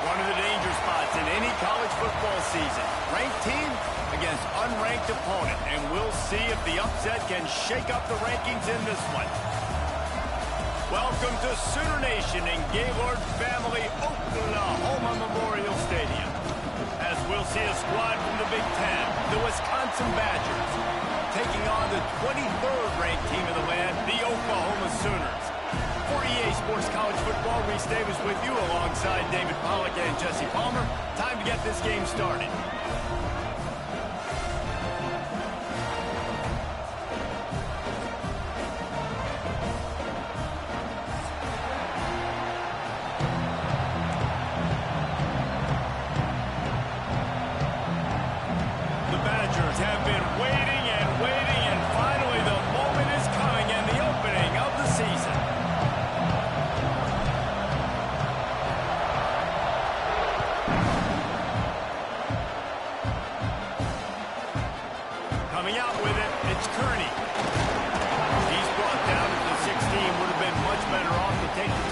One of the danger spots in any college football season. Ranked team against unranked opponent. And we'll see if the upset can shake up the rankings in this one. Welcome to Sooner Nation in Gaylord Family Oklahoma Memorial Stadium. As we'll see a squad from the Big Ten, the Wisconsin Badgers, taking on the 23rd ranked team in the land, the Oklahoma Sooners. For EA Sports College Football, Reese Davis with you alongside David Pollack and Jesse Palmer. Time to get this game started. The Badgers have been waiting and waiting, and finally the moment is coming and the opening of the season. Coming out with it, it's Kearney. He's brought down to the 16. Would have been much better off to take the...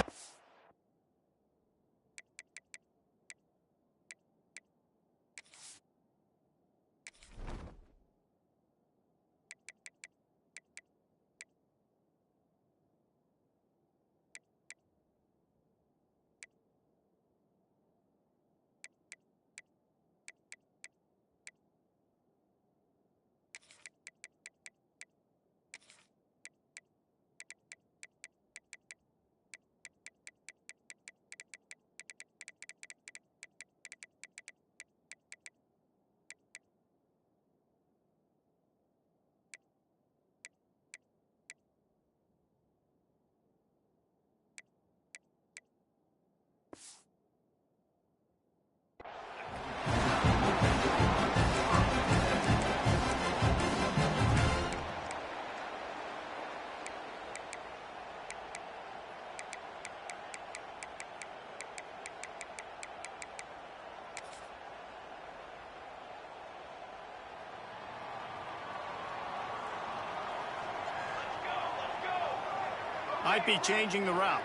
Might be changing the route.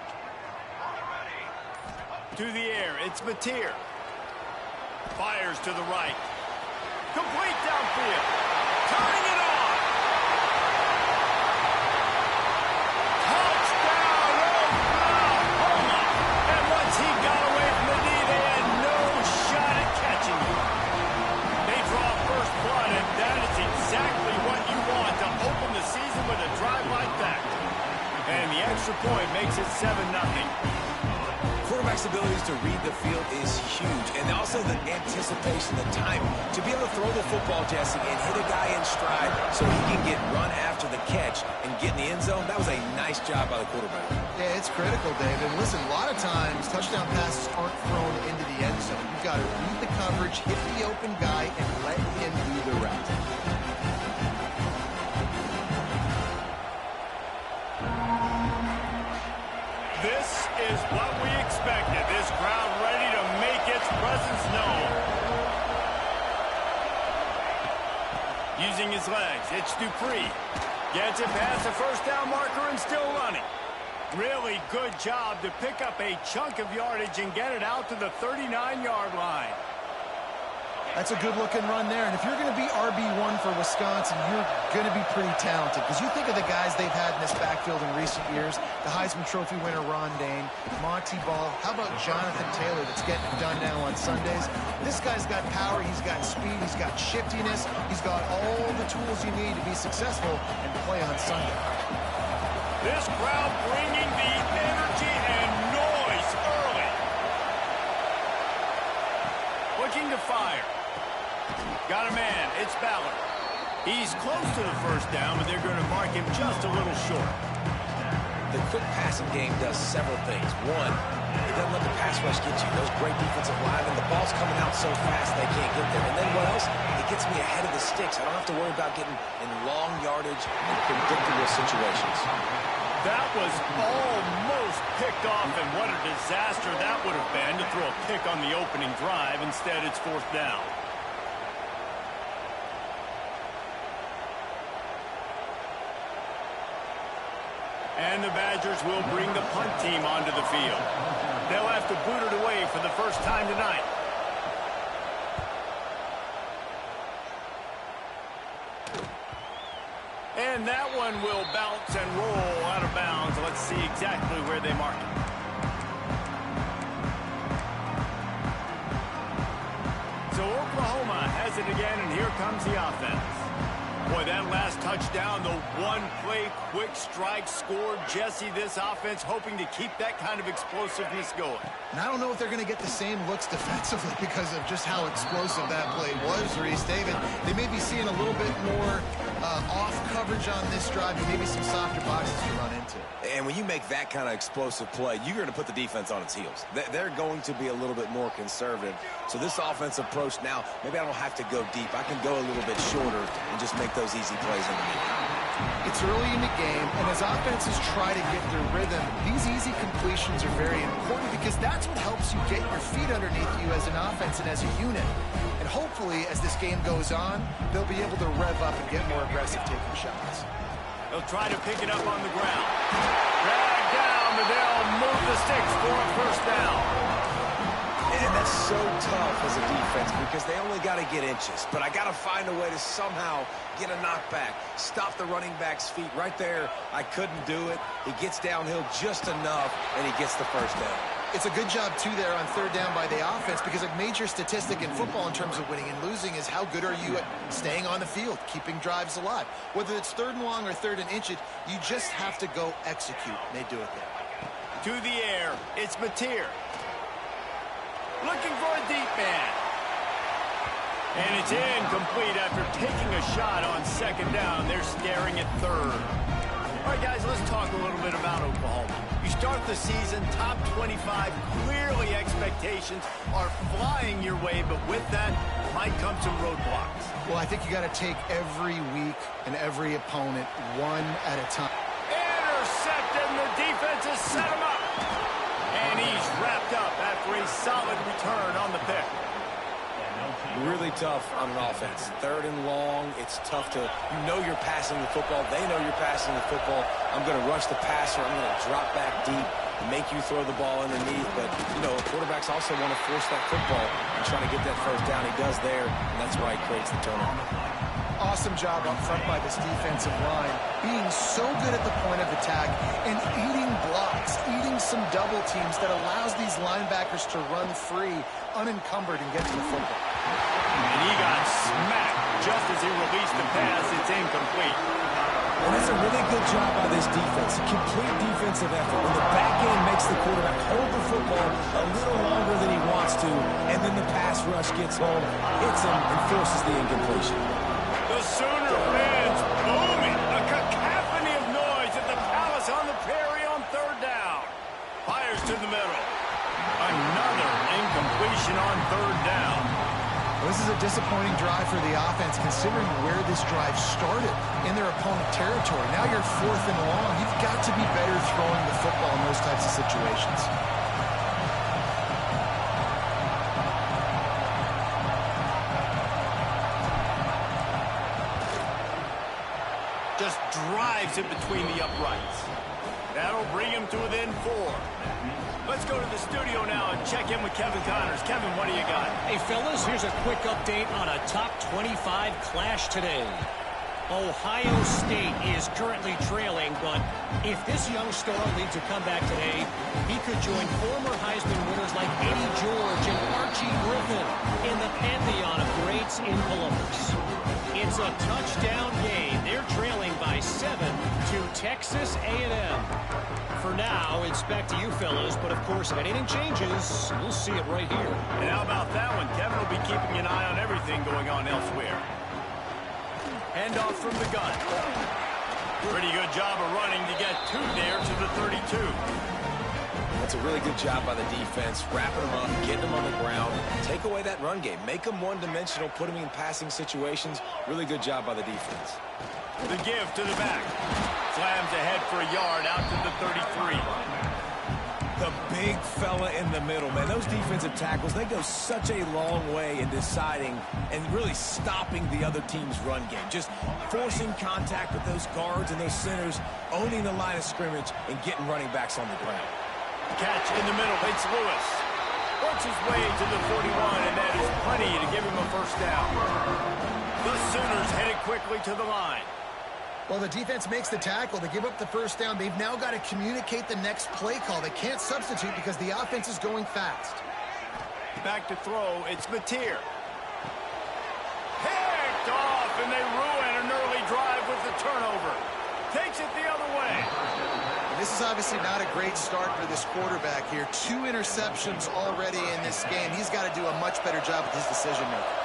To the air, it's Mateer. Fires to the right. Complete downfield. Turning it on. Touchdown, Oklahoma. And once he got away from the knee, they had no shot at catching him. They draw first blood, and that is exactly what you want to open the season with a drive like that. And the extra point makes it 7-0. Quarterback's abilities to read the field is huge, and also the anticipation, the time to be able to throw the football, Jesse, and hit a guy in stride so he can get run after the catch and get in the end zone. That was a nice job by the quarterback. Yeah, it's critical, David. Listen, a lot of times touchdown passes aren't thrown into the end zone. You've got to read the coverage, hit the open guy, and let him do the rest. This is what we expected. This crowd ready to make its presence known. Using his legs, it's Dupree. Gets it past the first down marker and still running. Really good job to pick up a chunk of yardage and get it out to the 39-yard line. That's a good-looking run there. And if you're going to be RB1 for Wisconsin, you're going to be pretty talented. Because you think of the guys they've had in this backfield in recent years, the Heisman Trophy winner Ron Dayne, Monty Ball. How about Jonathan Taylor that's getting it done now on Sundays? This guy's got power, he's got speed, he's got shiftiness, he's got all the tools you need to be successful and play on Sunday. This crowd bringing the energy and noise early. Looking to fire. Got a man, it's Ballard. He's close to the first down, but they're going to mark him just a little short. The quick passing game does several things. One, it doesn't let the pass rush get you. Those great defensive linemen, the ball's coming out so fast they can't get there. And then what else? It gets me ahead of the sticks. I don't have to worry about getting in long yardage and predictable situations. That was almost picked off, and what a disaster that would have been to throw a pick on the opening drive. Instead, it's fourth down. And the Badgers will bring the punt team onto the field. They'll have to boot it away for the first time tonight. And that one will bounce and roll out of bounds. Let's see exactly where they mark it. So Oklahoma has it again, and here comes the offense. Boy, that last touchdown, the one-play quick strike score. Jesse, this offense hoping to keep that kind of explosiveness going. And I don't know if they're going to get the same looks defensively because of just how explosive that play was, Reese. David, they may be seeing a little bit more off coverage on this drive and maybe some softer boxes to run into. And when you make that kind of explosive play, you're going to put the defense on its heels. They're going to be a little bit more conservative. So this offensive approach now, maybe I don't have to go deep. I can go a little bit shorter and just make those easy plays underneath. It's early in the game, and as offenses try to get their rhythm, these easy completions are very important because that's what helps you get your feet underneath you as an offense and as a unit. And hopefully, as this game goes on, they'll be able to rev up and get more aggressive taking shots. They'll try to pick it up on the ground. Drag down, but they'll move the sticks for a first down. And that's so tough as a defense because they only got to get inches. But I got to find a way to somehow get a knockback, stop the running back's feet. Right there, I couldn't do it. He gets downhill just enough, and he gets the first down. It's a good job, too, there on third down by the offense because a major statistic in football in terms of winning and losing is how good are you at staying on the field, keeping drives alive. Whether it's third and long or third and inches, you just have to go execute, and they do it there. To the air, it's Mateer. Looking for a deep man. And it's incomplete after taking a shot on second down. They're staring at third. All right, guys, let's talk a little bit about Oklahoma. You start the season, top 25. Clearly, expectations are flying your way, but with that might come some roadblocks. Well, I think you got to take every week and every opponent one at a time. Intercepted, and the defense has set him up. And he's wrapped up after a solid return on the pick. Really tough on an offense. Third and long, it's tough to, you know you're passing the football. They know you're passing the football. I'm going to rush the passer. I'm going to drop back deep and make you throw the ball underneath. But, you know, quarterbacks also want to force that football and try to get that first down. He does there, and that's why he creates the turnover. Awesome job up front by this defensive line, being so good at the point of attack and eating blocks, eating some double teams that allows these linebackers to run free, unencumbered, and get to the football. And he got smacked just as he released the pass. It's incomplete. And that's a really good job by this defense. Complete defensive effort. When the back end makes the quarterback hold the football a little longer than he wants to, and then the pass rush gets home, hits him, and forces the incompletion. The Sooner fans booming. A cacophony of noise at the Palace on the Prairie on third down. Fires to the middle. Another incompletion on third down. Well, this is a disappointing drive for the offense considering where this drive started in their opponent territory. Now you're fourth and long. You've got to be better throwing the football in those types of situations. Just drives it between the uprights. That'll bring him to within 4. Let's go to the studio now and check in with Kevin Connors. Kevin, what do you got? Hey, fellas, here's a quick update on a top 25 clash today. Ohio State is currently trailing, but if this young star leads a comeback today, he could join former Heisman winners like Eddie George and Archie Griffin in the pantheon of greats in Columbus. It's a touchdown game. They're trailing by 7 to Texas A&M. For now, it's back to you fellas, but of course, if anything changes, you'll see it right here. And how about that one? Kevin will be keeping an eye on everything going on elsewhere. Handoff from the gun. Pretty good job of running to get to there to the 32. That's a really good job by the defense, wrapping them up, getting them on the ground, take away that run game, make them one-dimensional, put them in passing situations. Really good job by the defense. The give to the back. Slams ahead for a yard out to the 33. The big fella in the middle, man. Those defensive tackles, they go such a long way in deciding and really stopping the other team's run game. Just forcing contact with those guards and those centers, owning the line of scrimmage, and getting running backs on the ground. Catch in the middle. It's Lewis. Works his way to the 41, and that is plenty to give him a first down. The Sooners headed quickly to the line. Well, the defense makes the tackle. They give up the first down. They've now got to communicate the next play call. They can't substitute because the offense is going fast. Back to throw. It's Mateer. Picked off, and they ruin an early drive with the turnover. Takes it the other way. This is obviously not a great start for this quarterback here. 2 interceptions already in this game. He's got to do a much better job with his decision-making.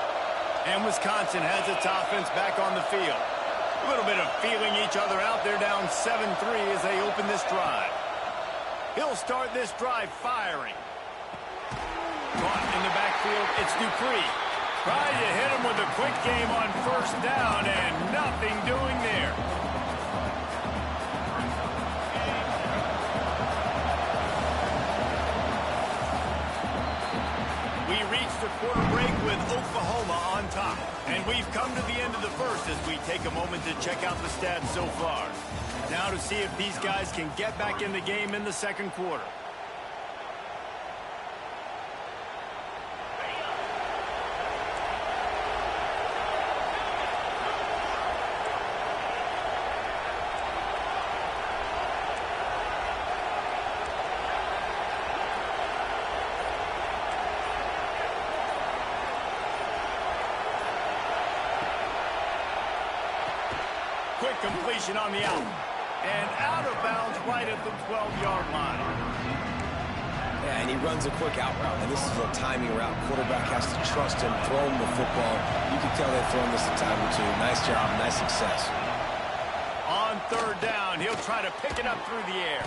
And Wisconsin has its offense back on the field. A little bit of feeling each other out. They're down 7-3 as they open this drive. He'll start this drive firing. Caught in the backfield, it's Dupree. Trying to hit him with a quick game on first down, and nothing doing there. We reached a quarter break with Oklahoma on top. And we've come to the end of the first as we take a moment to check out the stats so far. Now to see if these guys can get back in the game in the second quarter. Quick completion on the out. And out of bounds right at the 12-yard line. Yeah, and he runs a quick out route. And this is a timing route. Quarterback has to trust him, throw him the football. You can tell they've thrown this a time or two. Nice job, nice success. On third down, he'll try to pick it up through the air.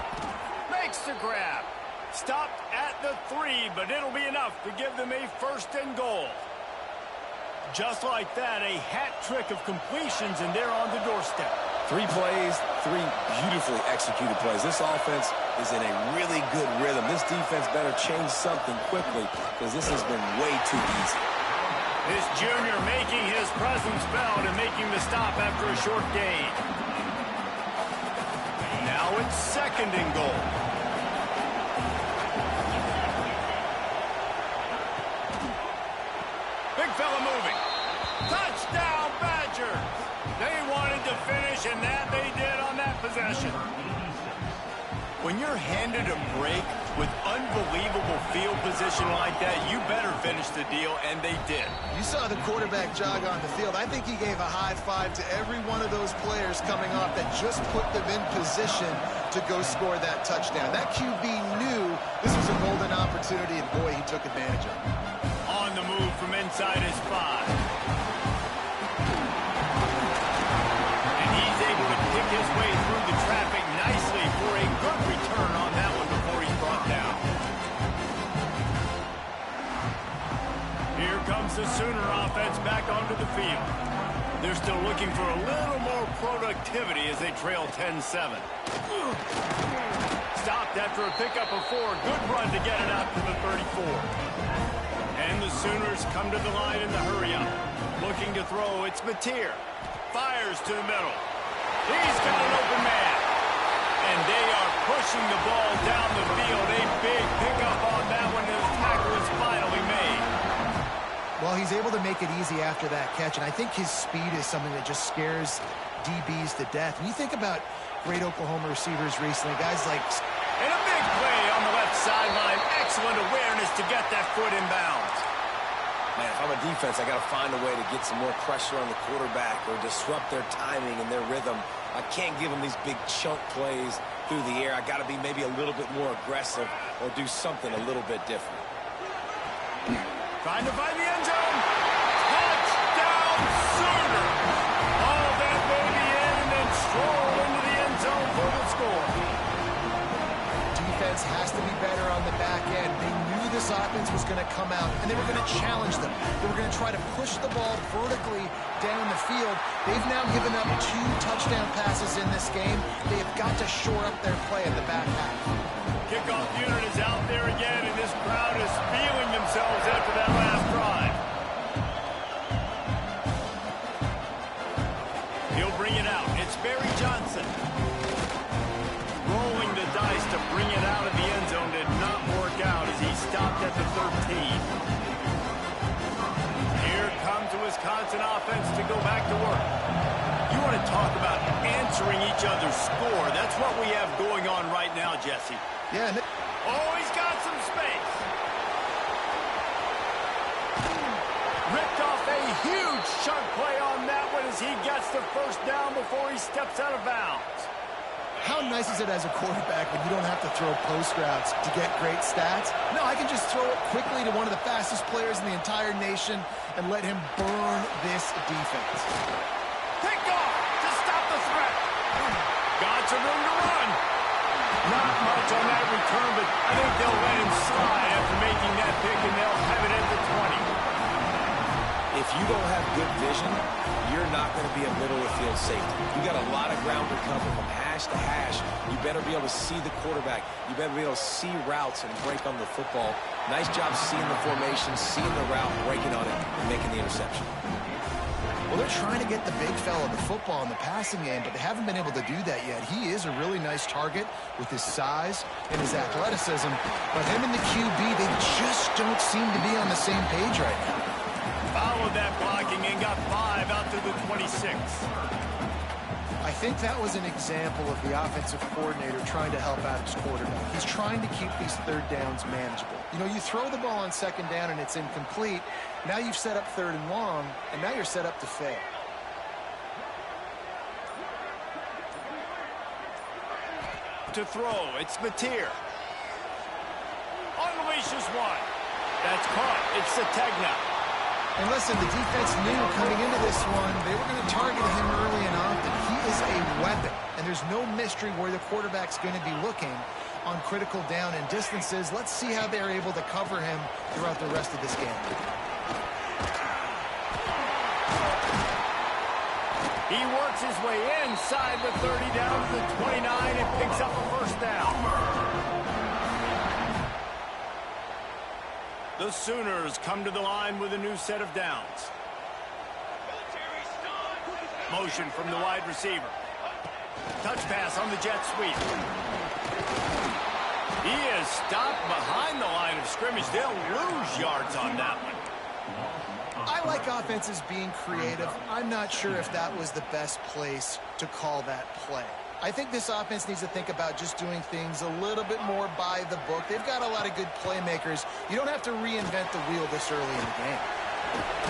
Makes the grab. Stopped at the 3, but it'll be enough to give them a first and goal. Just like that, a hat trick of completions, and they're on the doorstep. 3 plays, 3 beautifully executed plays. This offense is in a really good rhythm. This defense better change something quickly because this has been way too easy. This junior making his presence felt and making the stop after a short gain. Now it's second and goal. Big fella moving. Touchdown, Badgers! They wanted to finish, and that they did on that possession. When you're handed a break with unbelievable field position like that, you better finish the deal, and they did. You saw the quarterback jog on the field. I think he gave a high five to every one of those players coming off that just put them in position to go score that touchdown. That QB knew this was a golden opportunity, and boy, he took advantage of it. On the move from inside his 5. His way through the traffic nicely for a good return on that one before he's brought down. Here comes the Sooner offense back onto the field. They're still looking for a little more productivity as they trail 10-7. Stopped after a pickup of 4. Good run to get it out to the 34. And the Sooners come to the line in the hurry-up. Looking to throw, it's Mateer. Fires to the middle. He's got an open man. And they are pushing the ball down the field. A big pickup on that one as the tackle is finally made. Well, he's able to make it easy after that catch, and I think his speed is something that just scares DBs to death. When you think about great Oklahoma receivers recently, guys like... And a big play on the left sideline. Excellent awareness to get that foot in bounds. Man, if I'm a defense, I got to find a way to get some more pressure on the quarterback or disrupt their timing and their rhythm. I can't give them these big chunk plays through the air. I got to be maybe a little bit more aggressive or do something a little bit different. Trying to find the end zone. Touchdown, Sooners. All that baby in and then stroll into the end zone for the score. Defense has to be better on the back end. They knew this offense was going to come out, and they were going to challenge them. They were going to try to push the ball vertically down the field. They've now given up 2 touchdown passes in this game. They have got to shore up their play in the back half. Kickoff unit is out there again, and this crowd is feeling themselves after that last drive. He'll bring it out. It's Barry Johnson. Rolling the dice to bring it out of the end zone to go back to work. You want to talk about answering each other's score. That's what we have going on right now, Jesse. Yeah. Oh, he's got some space. Ripped off a huge chunk play on that one as he gets the first down before he steps out of bounds. How nice is it as a quarterback when you don't have to throw post routes to get great stats? No, I can just throw it quickly to one of the fastest players in the entire nation and let him burn this defense. Pick off to stop the threat. Got some room to run. Not much on that return, but I think they'll let him slide after making that pick, and they'll have it at the 20. If you don't have good vision, you're not going to be a middle-of-the-field safety. You got a lot of ground to cover from hash to hash. You better be able to see the quarterback. You better be able to see routes and break on the football. Nice job seeing the formation, seeing the route, breaking on it, and making the interception. Well, they're trying to get the big fella the football in the passing game, but they haven't been able to do that yet. He is a really nice target with his size and his athleticism, but him and the QB, they just don't seem to be on the same page right now. Followed that blocking and got 5 out to the 26. I think that was an example of the offensive coordinator trying to help out his quarterback. He's trying to keep these third downs manageable. You know, you throw the ball on second down and it's incomplete. Now you've set up third and long, and now you're set up to fail. To throw, it's Mateer. Unleashes one. That's caught. It's Sategna. And listen, the defense knew coming into this one, they were going to target him early and often. He is a weapon, and there's no mystery where the quarterback's going to be looking on critical down and distances. Let's see how they're able to cover him throughout the rest of this game. He works his way inside the 30 down to the 29 and picks up a first down. The Sooners come to the line with a new set of downs. Motion from the wide receiver. Touch pass on the jet sweep. He is stopped behind the line of scrimmage. They'll lose yards on that one. I like offenses being creative. I'm not sure if that was the best place to call that play. I think this offense needs to think about just doing things a little bit more by the book. They've got a lot of good playmakers. You don't have to reinvent the wheel this early in the game.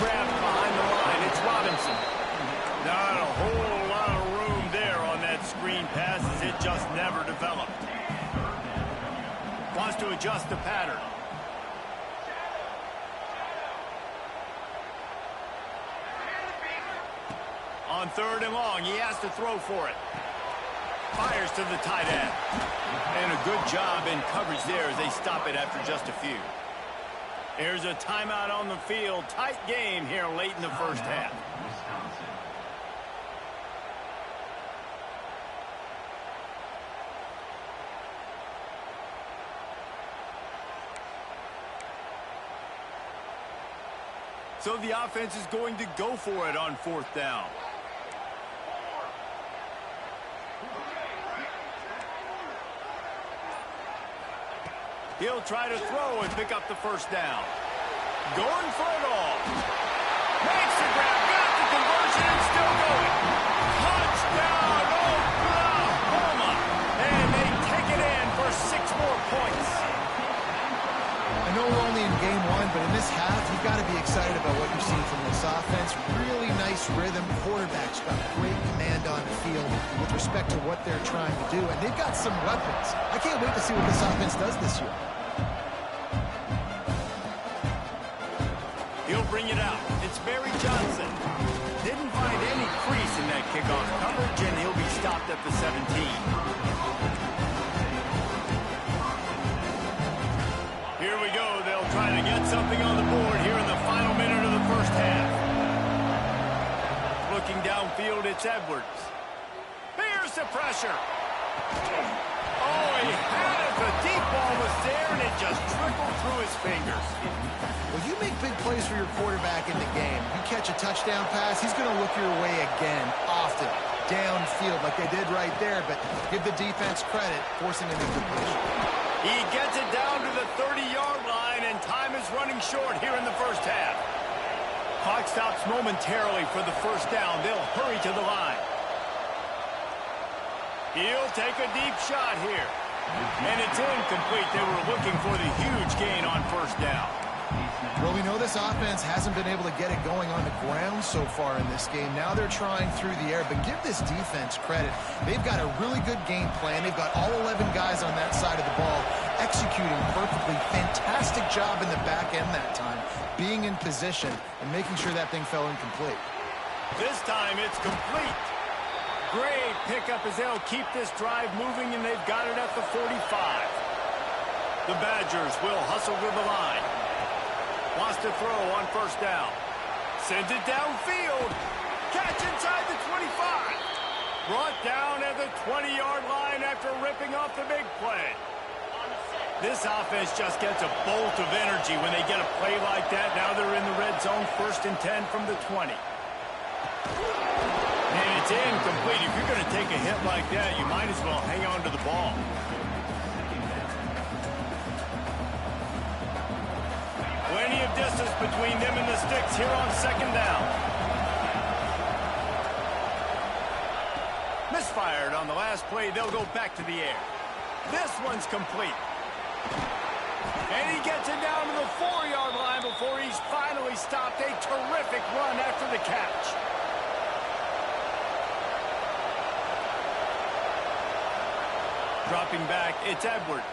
Grabbed behind the line. It's Robinson. Not a whole lot of room there on that screen pass as it just never developed. Wants to adjust the pattern. On third and long, he has to throw for it. Fires to the tight end. And a good job in coverage there as they stop it after just a few. There's a timeout on the field. Tight game here late in the first half. So the offense is going to go for it on fourth down. He'll try to throw and pick up the first down. Going for it all. Makes the grab, got the conversion, and still going. Touchdown, Oklahoma! And they take it in for 6 more points. I know we're only in game one, but in this half, you've got to be excited about what you've seen from this offense. Really nice rhythm. Quarterback's got great command on the field with respect to what they're trying to do. And they've got some weapons. I can't wait to see what this offense does this year. He'll bring it out. It's Barry Johnson. Didn't find any crease in that kickoff coverage, and he'll be stopped at the 17. Here we go. They'll try to get something on the board here in the final minute of the first half. Looking downfield, it's Edwards. Here's the pressure. Oh, he had it. The deep ball was there, and it just trickled through his fingers. Well, you make big plays for your quarterback in the game. You catch a touchdown pass, he's going to look your way again, often, downfield like they did right there, but give the defense credit, forcing an incompletion. He gets it down to the 30-yard line, and time is running short here in the first half. Clock stops momentarily for the first down. They'll hurry to the line. He'll take a deep shot here. And it's incomplete. They were looking for the huge gain on first down. Well, we know this offense hasn't been able to get it going on the ground so far in this game. Now they're trying through the air, but give this defense credit. They've got a really good game plan. They've got all 11 guys on that side of the ball executing perfectly. Fantastic job in the back end that time, being in position and making sure that thing fell incomplete. This time it's complete. Great pickup as they'll keep this drive moving, and they've got it at the 45. The Badgers will hustle to the line. Wants to throw on first down. Sends it downfield. Catch inside the 25. Brought down at the 20-yard line after ripping off the big play. This offense just gets a bolt of energy when they get a play like that. Now they're in the red zone, 1st and 10 from the 20. And it's incomplete. If you're going to take a hit like that, you might as well hang on to the ball. Plenty of distance between them and the sticks here on 2nd down. Misfired on the last play. They'll go back to the air. This one's complete. And he gets it down to the 4-yard line before he's finally stopped. A terrific run after the catch. Dropping back, it's Edwards.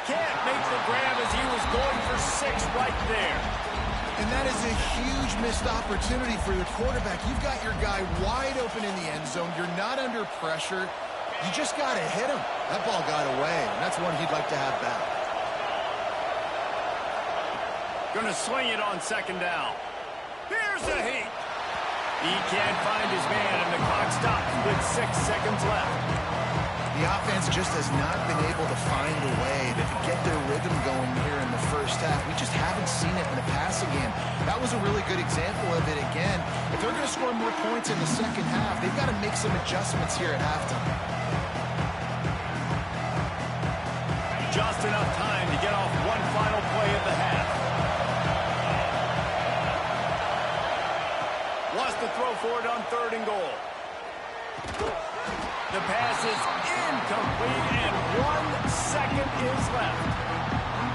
Can't make the grab as he was going for 6 right there. And that is a huge missed opportunity for the quarterback. You've got your guy wide open in the end zone. You're not under pressure. You just got to hit him. That ball got away, and that's one he'd like to have back. Going to swing it on 2nd down. Here's the heat. He can't find his man, and the clock stops with 6 seconds left. The offense just has not been able to find a way to get their rhythm going here in the first half. We just haven't seen it in the passing game. That was a really good example of it again. If they're going to score more points in the second half, they've got to make some adjustments here at halftime. Just enough time to get off one final play of the half. Wants to throw for it on 3rd and goal. The pass is incomplete, and 1 second is left.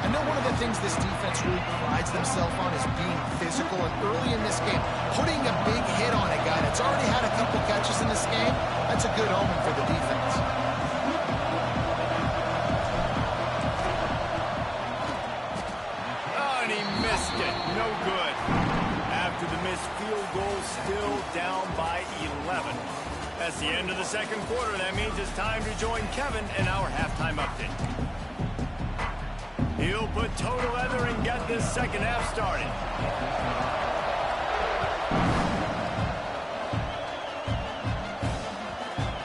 I know one of the things this defense really prides themselves on is being physical, and early in this game, putting a big hit on a guy that's already had a couple catches in this game, that's a good omen for the defense. Oh, and he missed it. No good. After the missed field goal, still down by 11. That's the end of the 2nd quarter. That means it's time to join Kevin in our halftime update. He'll put total leather and get this 2nd half started.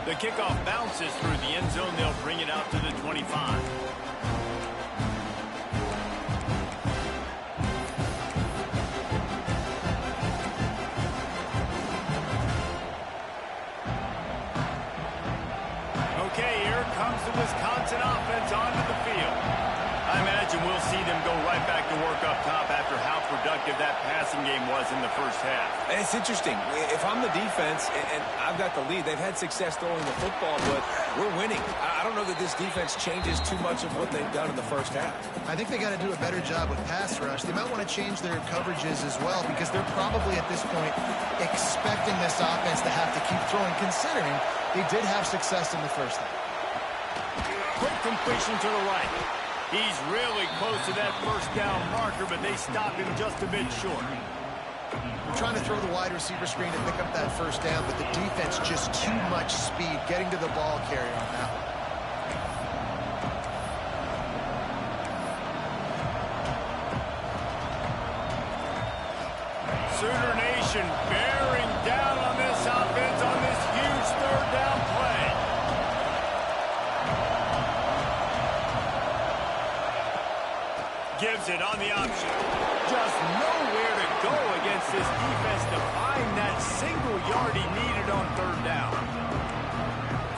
The kickoff bounces through the end zone. They'll bring it out to the 25. The Wisconsin offense onto the field. I imagine we'll see them go right back to work up top after how productive that passing game was in the first half. And it's interesting. If I'm the defense and I've got the lead, they've had success throwing the football, but we're winning. I don't know that this defense changes too much of what they've done in the first half. I think they got to do a better job with pass rush. They might want to change their coverages as well, because they're probably at this point expecting this offense to have to keep throwing, considering they did have success in the first half. Quick completion to the right. He's really close to that 1st down marker, but they stop him just a bit short. We're trying to throw the wide receiver screen to pick up that 1st down, but the defense just too much speed getting to the ball carrier on that one. Sooner Nation bearing down on this offense on this huge 3rd down play. Gives it on the option. Just nowhere to go against this defense to find that single yard he needed on 3rd down.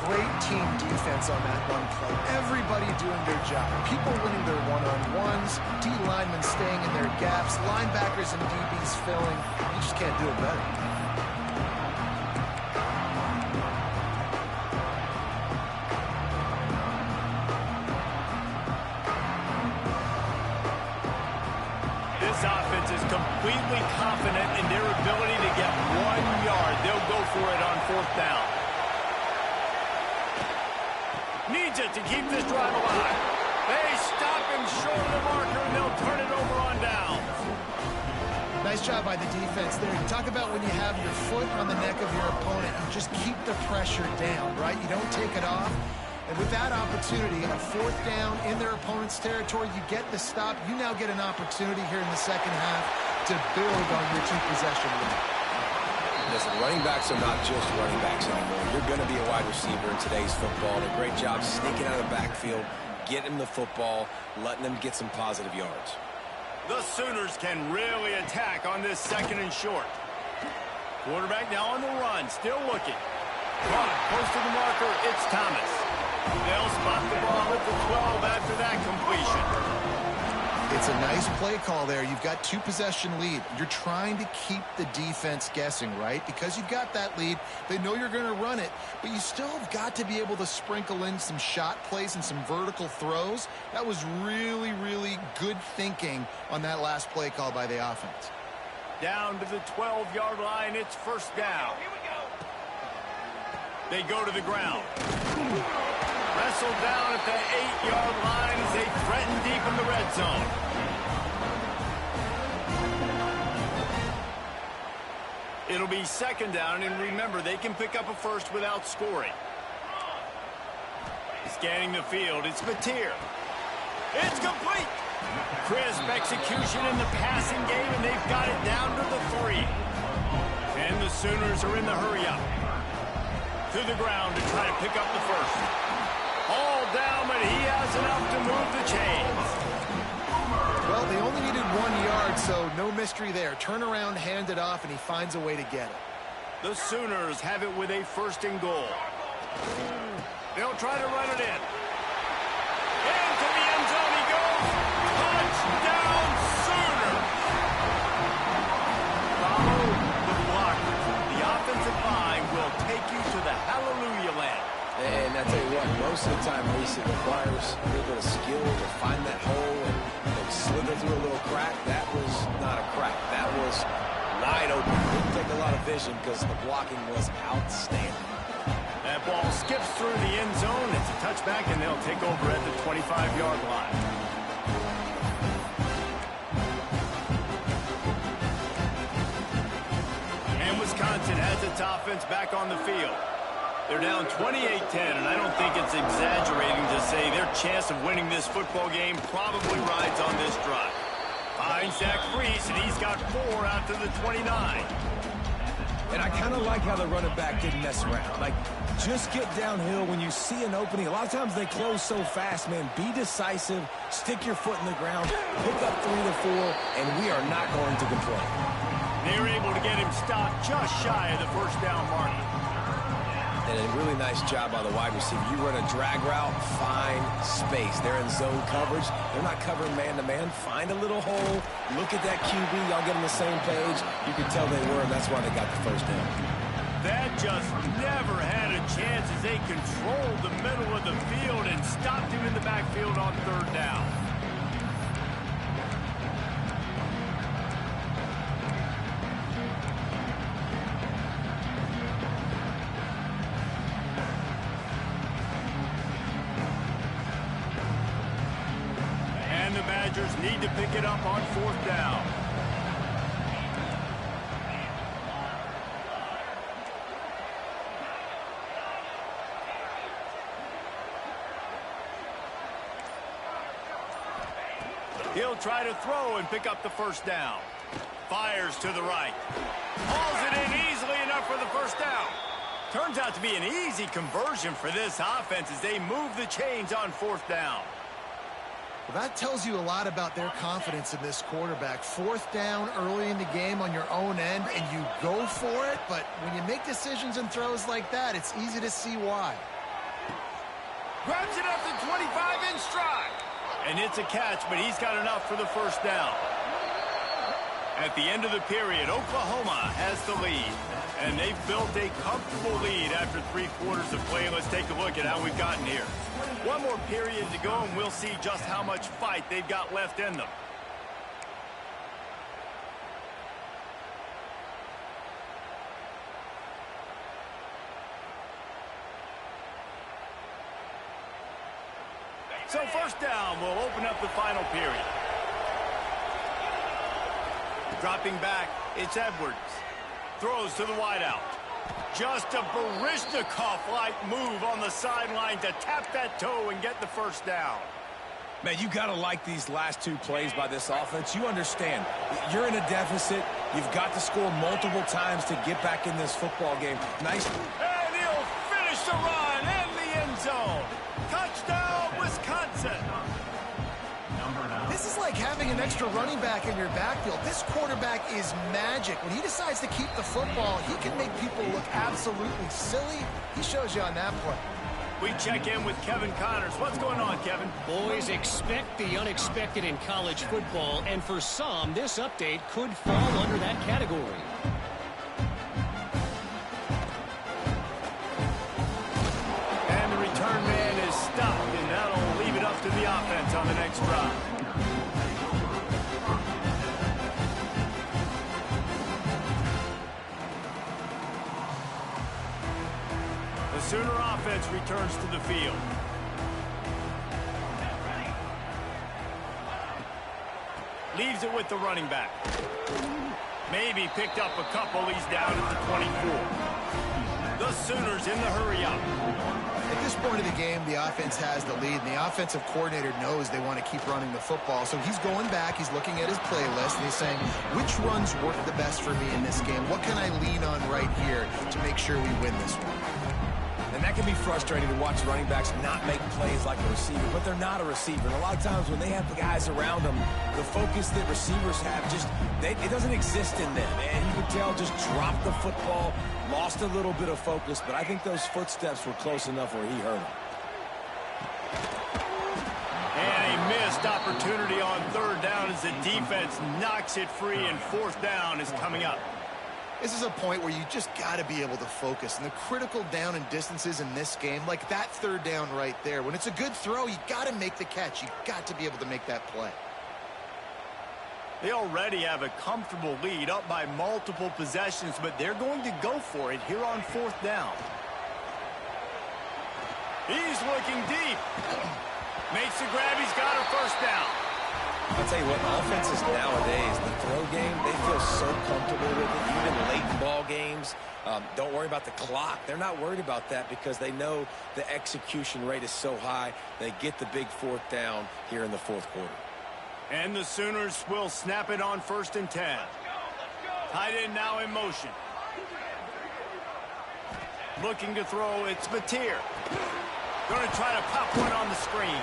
Great team defense on that one play. Everybody doing their job. People winning their one-on-ones. D linemen staying in their gaps, linebackers and DBs filling. You just can't do it better. This offense is completely confident in their ability to get 1 yard. They'll go for it on 4th down. Needs it to keep this drive alive. They stop him short of the marker, and they'll turn it over on downs. Nice job by the defense there. You talk about when you have your foot on the neck of your opponent, you just keep the pressure down, right? You don't take it off. And with that opportunity, a 4th down in their opponent's territory, you get the stop. You now get an opportunity here in the second half to build on your 2-possession lead. Listen, running backs are not just running backs anymore. You're going to be a wide receiver in today's football. And a great job sneaking out of the backfield, getting him the football, letting them get some positive yards. The Sooners can really attack on this 2nd and short. Quarterback now on the run, still looking. Close to the marker, it's Thomas. They'll spot the ball at the 12 after that completion. It's a nice play call there. You've got 2-possession lead. You're trying to keep the defense guessing, right? Because you've got that lead, they know you're going to run it, but you still have got to be able to sprinkle in some shot plays and some vertical throws. That was really, really good thinking on that last play call by the offense. Down to the 12-yard line, it's 1st down. They go to the ground. Wrestled down at the 8-yard line as they threaten deep in the red zone. It'll be 2nd down, and remember, they can pick up a first without scoring. Scanning the field, it's Mateer. It's complete. Crisp execution in the passing game, and they've got it down to the 3. And the Sooners are in the hurry-up. To the ground to try to pick up the first. All down, but he has enough to move the chains. Well, they only needed 1 yard, so no mystery there. Turn around, hand it off, and he finds a way to get it. The Sooners have it with a 1st and goal. They'll try to run it in. Into the end zone he goes. Touchdown, Sooners! Follow the blockers. The offensive line will take you to the hallelujah land. And I tell you what, most of the time, Reese, it requires a little bit of skill to find that hole and slither through a little crack. That was not a crack. That was wide open. Didn't take a lot of vision because the blocking was outstanding. That ball skips through the end zone. It's a touchback, and they'll take over at the 25-yard line. And Wisconsin has its offense back on the field. They're down 28-10, and I don't think it's exaggerating to say their chance of winning this football game probably rides on this drive. Finds Zach Freese, and he's got 4 out to the 29. And I kind of like how the running back didn't mess around. Like, just get downhill when you see an opening. A lot of times they close so fast, man. Be decisive, stick your foot in the ground, pick up 3 to 4, and we are not going to complain. They're able to get him stopped just shy of the 1st down mark. And a really nice job by the wide receiver. You run a drag route, find space. They're in zone coverage. They're not covering man-to-man. Find a little hole. Look at that QB. Y'all get on the same page. You can tell they were, and that's why they got the 1st down. That just never had a chance as they controlled the middle of the field and stopped him in the backfield on 3rd down. The Badgers need to pick it up on 4th down. He'll try to throw and pick up the 1st down. Fires to the right. Hauls it in easily enough for the 1st down. Turns out to be an easy conversion for this offense as they move the chains on 4th down. Well, that tells you a lot about their confidence in this quarterback. 4th down early in the game on your own end, and you go for it, but when you make decisions and throws like that, it's easy to see why. Grabs it up to 25 in stride. And it's a catch, but he's got enough for the first down. At the end of the period, Oklahoma has the lead. And they've built a comfortable lead after 3 quarters of play. Let's take a look at how we've gotten here. One more period to go, and we'll see just how much fight they've got left in them. So first down will open up the final period. Dropping back, it's Edwards. Throws to the wideout. Just a Baryshnikov-like move on the sideline to tap that toe and get the first down. Man, you got to like these last 2 plays by this offense. You understand, you're in a deficit. You've got to score multiple times to get back in this football game. Nice. And he'll finish the run in the end zone. Touchdown, Wisconsin. This is like having an extra running back in your backfield. This quarterback is magic. When he decides to keep the football, he can make people look absolutely silly. He shows you on that play. We check in with Kevin Connors. What's going on, Kevin? Boys, expect the unexpected in college football, and for some, this update could fall under that category. And the return man is stopped, and that'll leave it up to the offense on the next drive. The Sooner offense returns to the field. Leaves it with the running back. Maybe picked up a couple. He's down at the 24. The Sooners in the hurry up. At this point of the game, the offense has the lead, and the offensive coordinator knows they want to keep running the football. So he's going back, he's looking at his playlist, and he's saying, which runs work the best for me in this game? What can I lean on right here to make sure we win this one? And that can be frustrating to watch running backs not make plays like a receiver, but they're not a receiver. And a lot of times when they have the guys around them, the focus that receivers have it doesn't exist in them. And you can tell just dropped the football, lost a little bit of focus, but I think those footsteps were close enough where he hurt him. And a missed opportunity on 3rd down as the defense knocks it free, and 4th down is coming up. This is a point where you just got to be able to focus. And the critical down and distances in this game, like that 3rd down right there, when it's a good throw, you got to make the catch. You got to be able to make that play. They already have a comfortable lead, up by multiple possessions, but they're going to go for it here on 4th down. He's looking deep. Makes the grab. He's got a first down. I'll tell you what, offenses nowadays, the throw game, they feel so comfortable with it, even late in ball games. Don't worry about the clock. They're not worried about that because they know the execution rate is so high. They get the big 4th down here in the 4th quarter. And the Sooners will snap it on 1st and 10. Tight end now in motion. Looking to throw, it's Mateer. Going to try to pop one on the screen.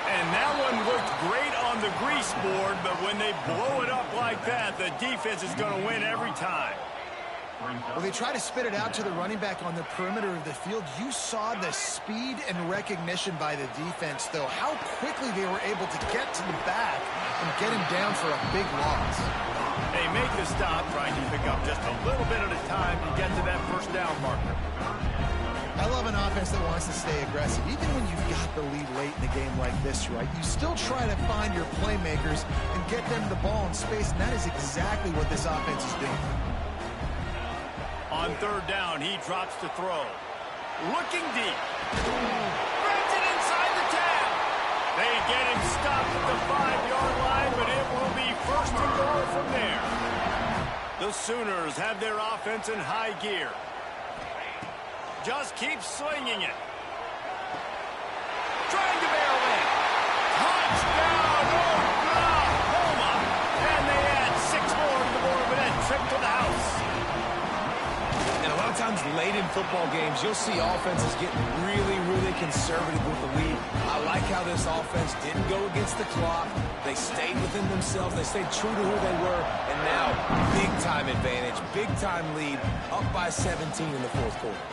And that one looked great on the grease board, but when they blow it up like that, the defense is going to win every time. Well, they try to spit it out to the running back on the perimeter of the field. You saw the speed and recognition by the defense, though, how quickly they were able to get to the back and get him down for a big loss. They make the stop, trying to pick up just a little bit at a time to get to that 1st down marker. I love an offense that wants to stay aggressive. Even when you've got the lead late in a game like this, right, you still try to find your playmakers and get them the ball in space, and that is exactly what this offense is doing. On 3rd down, he drops to throw. Looking deep. Brings it inside the 10. They get him stopped at the 5-yard line, but it will be 1st and goal from there. The Sooners have their offense in high gear. Just keep slinging it. Trying to barrel in. Touchdown, Oklahoma! And they add 6 more to the board with that trip to the house. And a lot of times late in football games, you'll see offenses getting really, really conservative with the lead. I like how this offense didn't go against the clock. They stayed within themselves. They stayed true to who they were. And now, big-time advantage, big-time lead, up by 17 in the 4th quarter.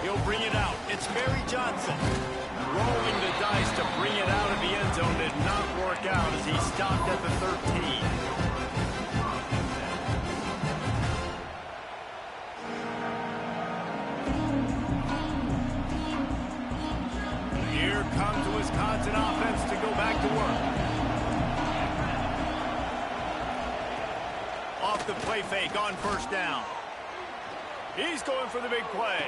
He'll bring it out. It's Barry Johnson. rolling the dice to bring it out of the end zone did not work out as he stopped at the 13. Here comes the Wisconsin offense to go back to work. Off the play fake on first down. He's going for the big play.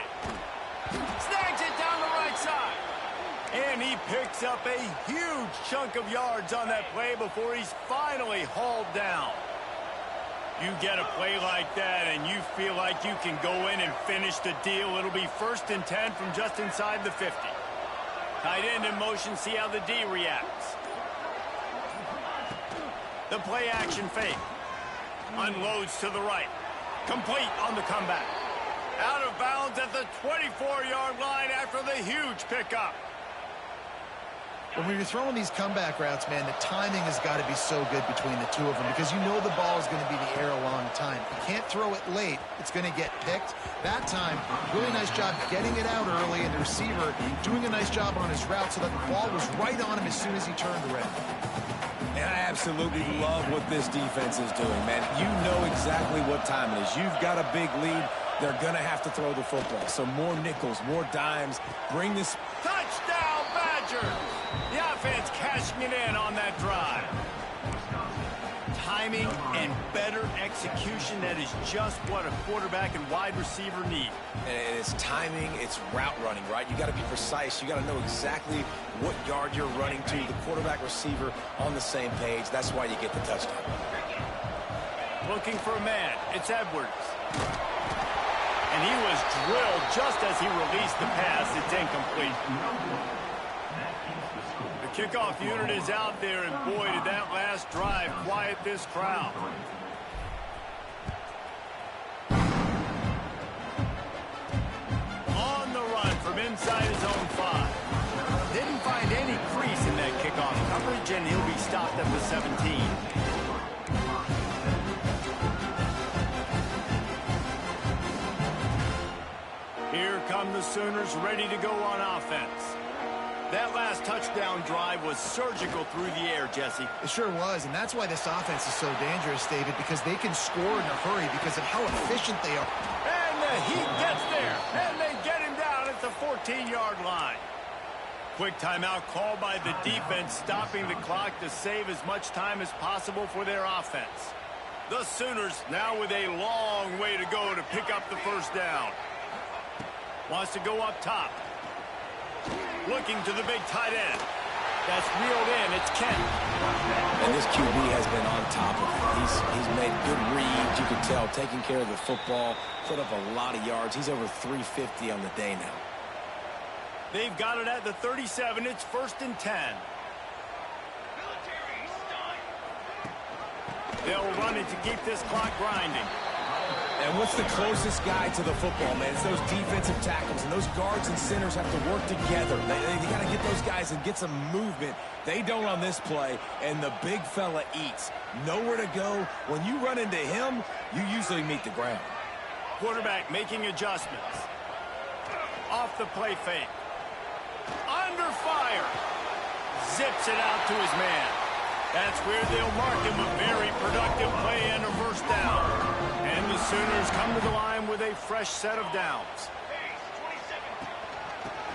Snags it down the right side. And he picks up a huge chunk of yards on that play before he's finally hauled down. You get a play like that and you feel like you can go in and finish the deal. It'll be 1st and 10 from just inside the 50. Tight end in motion, see how the D reacts. The play action fake. Unloads to the right. Complete on the comeback. Out of bounds at the 24-yard line after the huge pickup. When you're throwing these comeback routes, man, the timing has got to be so good between the two of them because you know the ball is going to be in the air a long time. You can't throw it late. It's going to get picked. That time, really nice job getting it out early, and the receiver doing a nice job on his route so that the ball was right on him as soon as he turned around. And I absolutely love what this defense is doing, man. You know exactly what time it is. You've got a big lead. They're going to have to throw the football. So more nickels, more dimes. Bring this. Touchdown, Badgers! The offense cashing it in on that drive. Timing and better execution, that is just what a quarterback and wide receiver need. And it's timing, it's route running, right? You got to be precise. You got to know exactly what yard you're running to. The quarterback, receiver on the same page. That's why you get the touchdown. Looking for a man. It's Edwards. And he was drilled just as he released the pass. It's incomplete. The kickoff unit is out there, and boy, did that last drive quiet this crowd. On the run from inside his own 5. Didn't find any crease in that kickoff coverage, and he'll be stopped at the 17. Here come the Sooners ready to go on offense. That last touchdown drive was surgical through the air, Jesse. It sure was, and that's why this offense is so dangerous, David, because they can score in a hurry because of how efficient they are. And the Heat gets there, and they get him down at the 14-yard line. Quick timeout called by the defense, stopping the clock to save as much time as possible for their offense. The Sooners now with a long way to go to pick up the first down. Wants to go up top. Looking to the big tight end. That's reeled in. It's Kent. And this QB has been on top of it. He's made good reads. You can tell, taking care of the football, put up a lot of yards. He's over 350 on the day now. They've got it at the 37. It's 1st and 10. They'll run it to keep this clock grinding. And what's the closest guy to the football, man? It's those defensive tackles, and those guards and centers have to work together. They got to get those guys and get some movement. They don't on this play, and the big fella eats. Nowhere to go. When you run into him, you usually meet the ground. Quarterback making adjustments. Off the play fake. Under fire. Zips it out to his man. That's where they'll mark him a very productive play and a first down. And the Sooners come to the line with a fresh set of downs.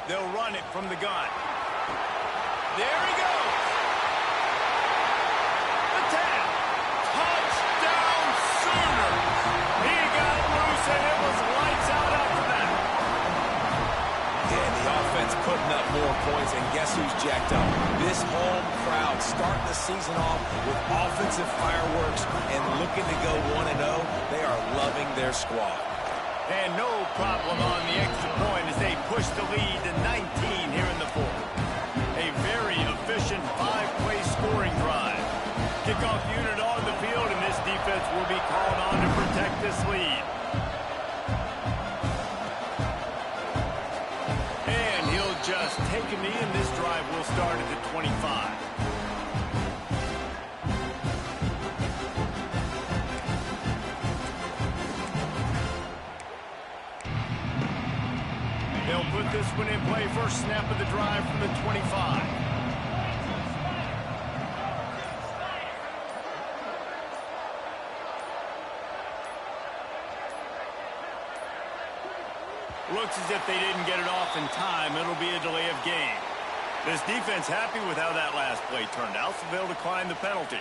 They'll run it from the gun. There he goes. The tap. Touchdown Sooners. He got loose and it was lights out after that. And the offense putting up more points, and guess who's jacked up? This home crowd starting the season off with offensive fireworks and looking to go 1-0. They are loving their squad. And no problem on the extra point as they push the lead to 19 here in the fourth. A very efficient 5-play scoring drive. Kickoff unit on the field, and this defense will be called on to protect this lead. And he'll just take a knee, and this drive will start at the 25. They'll put put this one in play. First snap of the drive from the 25. Looks as if they didn't get it off in time. It'll be a delay of game. This defense happy with how that last play turned out, so they'll decline the penalty.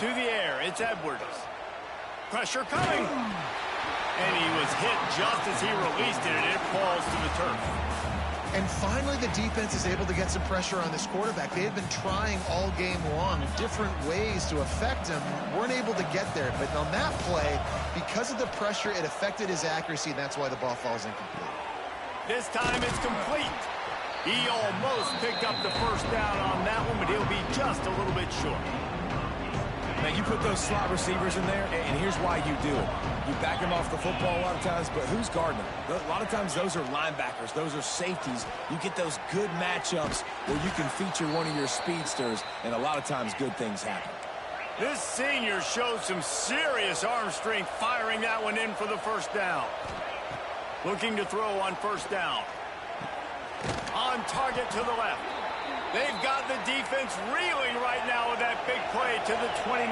To the air, it's Edwards. Pressure coming. And he was hit just as he released it, and it falls to the turf. And finally, the defense is able to get some pressure on this quarterback. They had been trying all game long different ways to affect him. Weren't able to get there. But on that play, because of the pressure, it affected his accuracy, and that's why the ball falls incomplete. This time it's complete. He almost picked up the first down on that one, but he'll be just a little bit short. Man, you put those slot receivers in there, and here's why you do it. You back them off the football a lot of times, but who's guarding them? A lot of times those are linebackers. Those are safeties. You get those good matchups where you can feature one of your speedsters, and a lot of times good things happen. This senior shows some serious arm strength, firing that one in for the first down. Looking to throw on first down. On target to the left. They've got the defense reeling right now with that big play to the 29.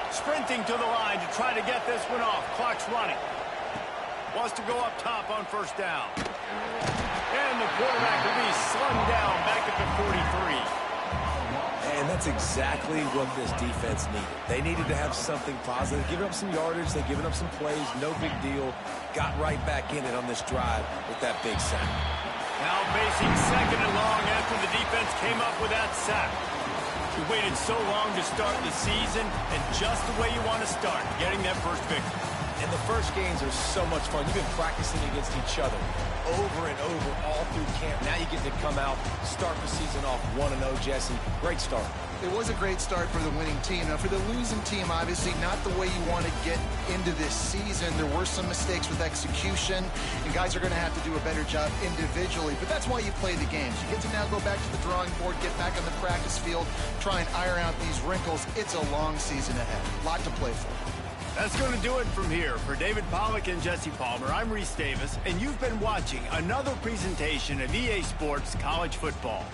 Sprinting to the line to try to get this one off. Clock's running. Wants to go up top on first down. And the quarterback will be slung down back at the 43. And that's exactly what this defense needed. They needed to have something positive. Giving up some yardage, they've given up some plays, no big deal. Got right back in it on this drive with that big sack. Now facing second and long after the defense came up with that sack. You waited so long to start the season, and just the way you want to start, getting that first victory. And the first games are so much fun. You've been practicing against each other over and over all through camp. Now you get to come out, start the season off 1-0, Jesse. Great start. It was a great start for the winning team. Now, for the losing team, obviously not the way you want to get into this season. There were some mistakes with execution, and guys are going to have to do a better job individually. But that's why you play the games. You get to now go back to the drawing board, get back on the practice field, try and iron out these wrinkles. It's a long season ahead. A lot to play for. That's going to do it from here. For David Pollack and Jesse Palmer, I'm Reese Davis, and you've been watching another presentation of EA Sports College Football.